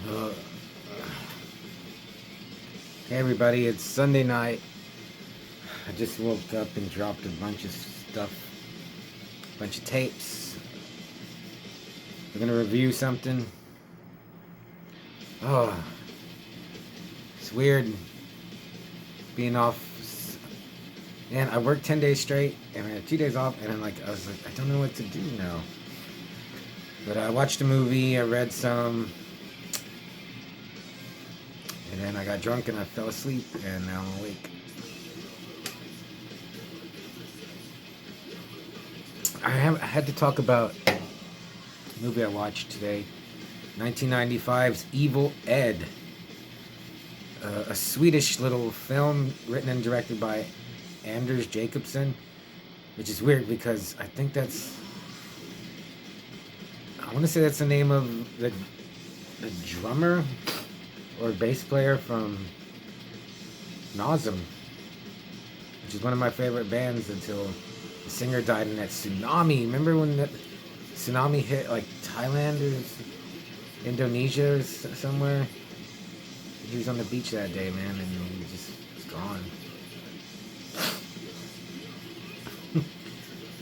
Uh, hey everybody, it's Sunday night. I just woke up and dropped a bunch of stuff, a bunch of tapes. We're gonna review something. Oh, it's weird being off. And I worked 10 days straight, and I had 2 days off, and I was like, I don't know what to do now. But I watched a movie, I read some, and then I got drunk and I fell asleep, and now I'm awake. I had to talk about a movie I watched today, 1995's Evil Ed, a Swedish little film written and directed by Anders Jacobson, which is weird because I think I want to say that's the name of the drummer or bass player from Nazem, which is one of my favorite bands until the singer died in that tsunami. Remember when that tsunami hit like Thailand or Indonesia or somewhere? He was on the beach that day, man, and he just was gone.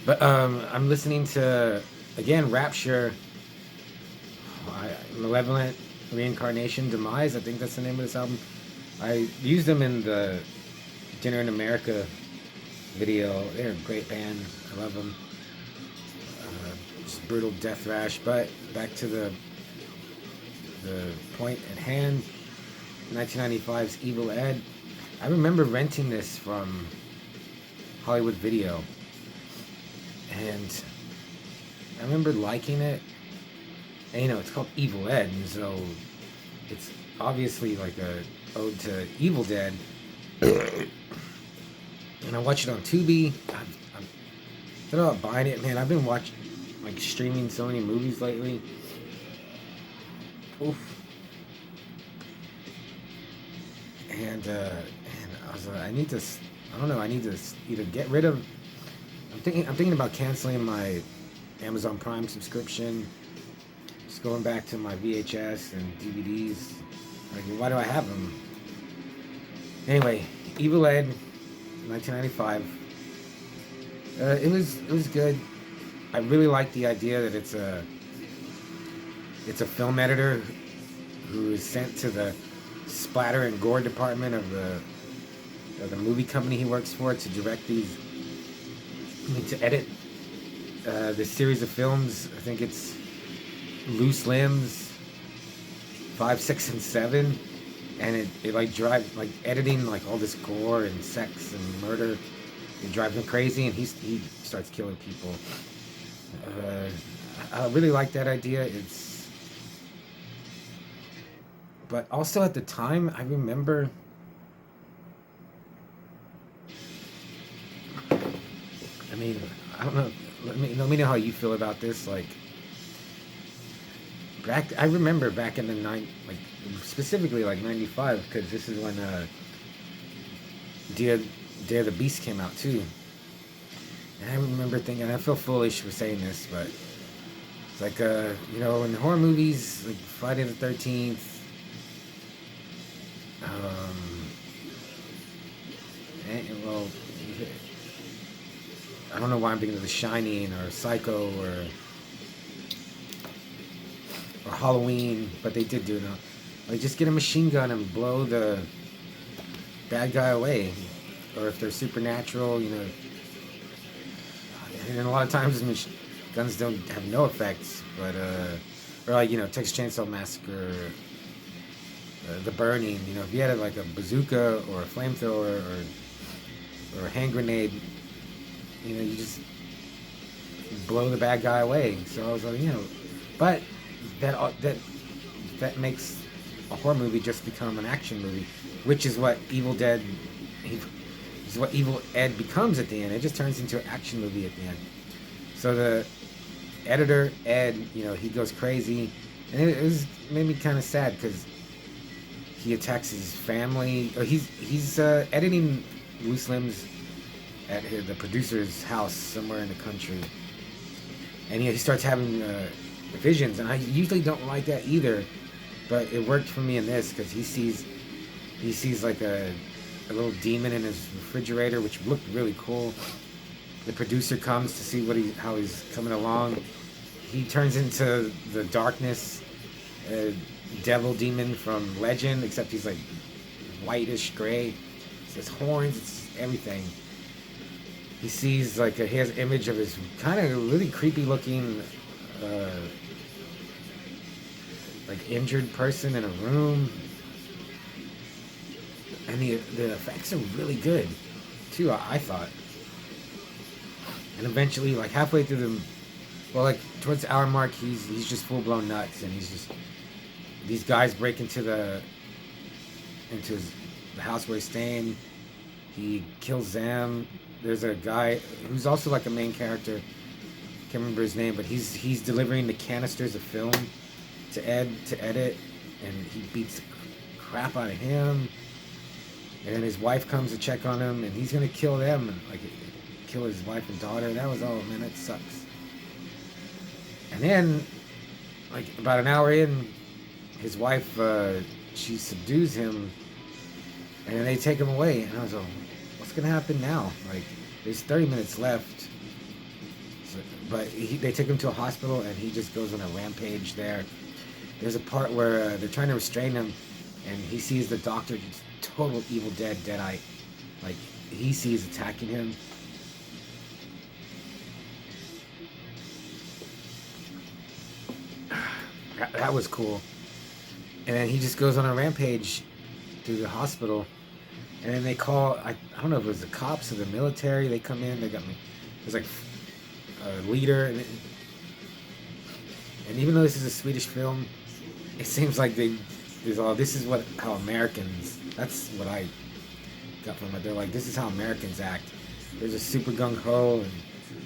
But I'm listening to, again, Rapture, Malevolent Demise. I think that's the name of this album. I used them in the Dinner in America video. They're a great band. I love them. Just brutal death thrash. But back to the point at hand, 1995's Evil Ed. I remember renting this from Hollywood Video, and I remember liking it. And it's called Evil Ed, and so it's obviously like a ode to Evil Dead. And I watched it on Tubi. I'm thinking about buying it, man. I've been streaming so many movies lately. Oof. And I was like, I need to either get rid of. I'm thinking about canceling my Amazon Prime subscription. Just going back to my VHS and DVDs. Like, why do I have them? Anyway, Evil Ed, 1995. It was good. I really like the idea that it's a film editor who is sent to the splatter and gore department of the movie company he works for to direct to edit this series of films. I think it's Loose Limbs 5, 6, and 7, and it drives editing all this gore and sex and murder. It drives him crazy, and he starts killing people. I really like that idea. But also at the time, I remember. I mean, I don't know. Let me know how you feel about this. I remember back in the specifically 95, because this is when Day of the Beast came out too. And I remember thinking, I feel foolish for saying this, but it's like in horror movies like Friday the 13th, I don't know why I'm thinking of The Shining or Psycho or Halloween, but they did do it. Just get a machine gun and blow the bad guy away. Or if they're supernatural, and a lot of times guns don't have no effects, but Texas Chainsaw Massacre, The Burning. If you had a bazooka or a flamethrower or a hand grenade, you just blow the bad guy away. So I was like, but that makes a horror movie just become an action movie, which is what Evil Ed becomes at the end. It just turns into an action movie at the end. So the editor, Ed, he goes crazy, and it made me kind of sad because he attacks his family. He's editing Loose Limbs at the producer's house somewhere in the country, and he starts having visions, and I usually don't like that either. but it worked for me in this because he sees like a little demon in his refrigerator, which looked really cool. The producer comes to see how he's coming along. He turns into the darkness, devil demon from Legend, except he's like whitish gray. It's his horns, it's everything. He sees like he has an image of his kind of really creepy looking like injured person in a room, and the effects are really good too, I thought. And eventually, like halfway through like towards the hour mark, he's just full blown nuts, and these guys break into the house where he's staying. He kills them. There's a guy who's also like a main character. Can't remember his name, but he's delivering the canisters of film to Ed to edit, and he beats the crap out of him. And then his wife comes to check on him, and he's gonna kill them, and like kill his wife and daughter. That was, oh man, that sucks. And then, like about an hour in, his wife she subdues him, and then they take him away. And I was like, what's gonna happen now? Like, there's 30 minutes left. So, but they take him to a hospital, and he just goes on a rampage there. There's a part where they're trying to restrain him, and he sees the doctor, just total Evil Dead, Deadite. Like, he sees attacking him. That was cool. And then he just goes on a rampage through the hospital. And then they call, I don't know if it was the cops or the military. They come in, they got me. There's like a leader. And even though this is a Swedish film, it seems like this is how Americans, that's what I got from it. They're like, this is how Americans act. They're just super gung-ho and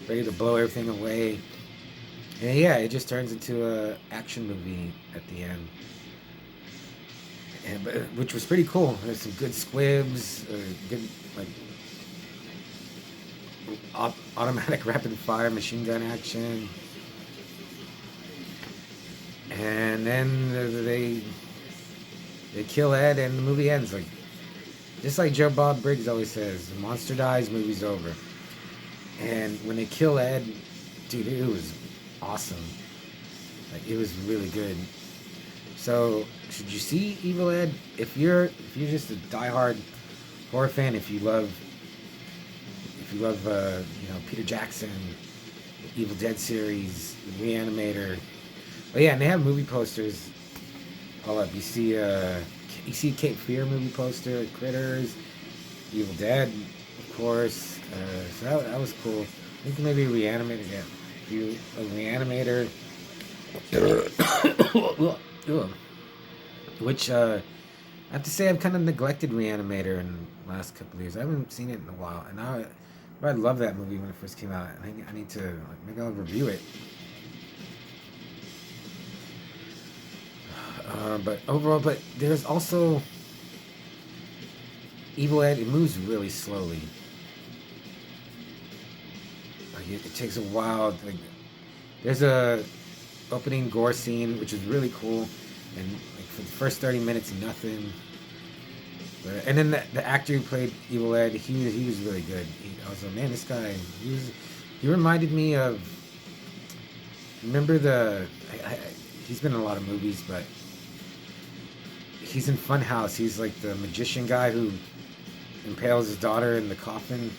ready to blow everything away. And yeah, it just turns into a action movie at the end. Which was pretty cool. There's some good squibs, good like automatic rapid fire machine gun action, and then they kill Ed, and the movie ends like just like Joe Bob Briggs always says: "The monster dies, movie's over." And when they kill Ed, dude, it was awesome. Like, it was really good. So, should you see Evil Ed? If you're just a diehard horror fan, if you love Peter Jackson, the Evil Dead series, the Reanimator. Oh yeah, and they have movie posters all up. You see Cape Fear movie poster, Critters, Evil Dead, of course. So that was cool. I think maybe Reanimator again. If you a Reanimator. Which I have to say, I've kind of neglected Reanimator in the last couple of years. I haven't seen it in a while, and I love that movie when it first came out. I need to maybe I'll review it. But overall, there's also Evil Ed. It moves really slowly. Like it takes a while. Like, there's a opening gore scene which is really cool, and like for the first 30 minutes, nothing. And then the actor who played Evil Ed, he was really good. I was like, man, this guy, he reminded me of. Remember he's been in a lot of movies, but he's in Funhouse. He's like the magician guy who impales his daughter in the coffin.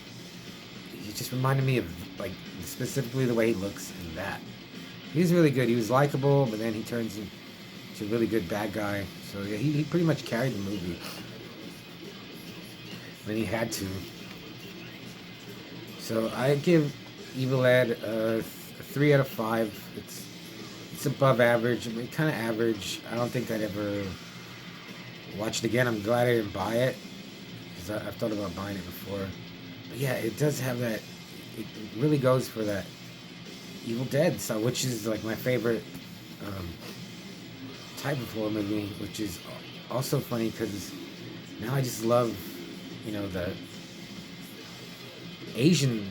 He just reminded me of, like, specifically the way he looks in that. He's really good. He was likable, but then he turns into a really good bad guy. So yeah, he pretty much carried the movie when he had to. So I give Evil Ed a 3 out of 5. It's above average. I mean, kind of average. I don't think I'd ever watch it again. I'm glad I didn't buy it, because I've thought about buying it before. But yeah, it does have that. It really goes for that Evil Dead style, which is like my favorite type of horror movie. Which is also funny because now I just love, the Asian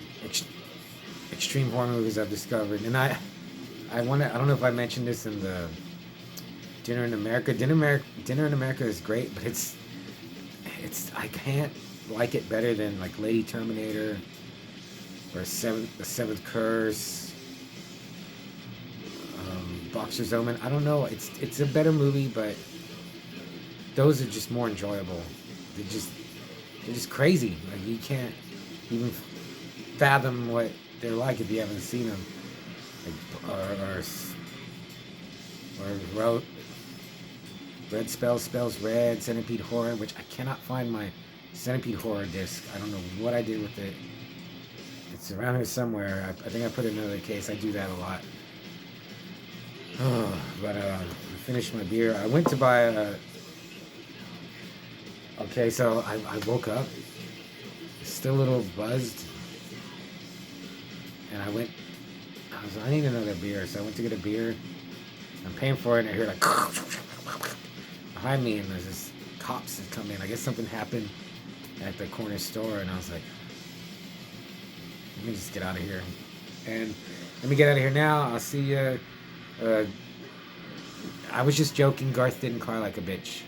extreme horror movies I've discovered. And I don't know if I mentioned this in the Dinner in America. Dinner in America is great, but it's I can't like it better than like Lady Terminator or The Seventh Curse, Boxer's Omen. I don't know. It's a better movie, but those are just more enjoyable. They're just crazy. Like you can't even fathom what they're like if you haven't seen them. Like, or Red spells red. Centipede Horror, which I cannot find my Centipede Horror disc. I don't know what I did with it. It's around here somewhere. I think I put it in another case. I do that a lot. But I finished my beer. I went to buy a... Okay, so I woke up. Still a little buzzed. And I need another beer. So I went to get a beer. I'm paying for it, and I hear like... behind me, and there's this cops that come in. I guess something happened at the corner store, and I was like, let me just get out of here. And let me get out of here now. I'll see you. I was just joking. Garth didn't cry like a bitch.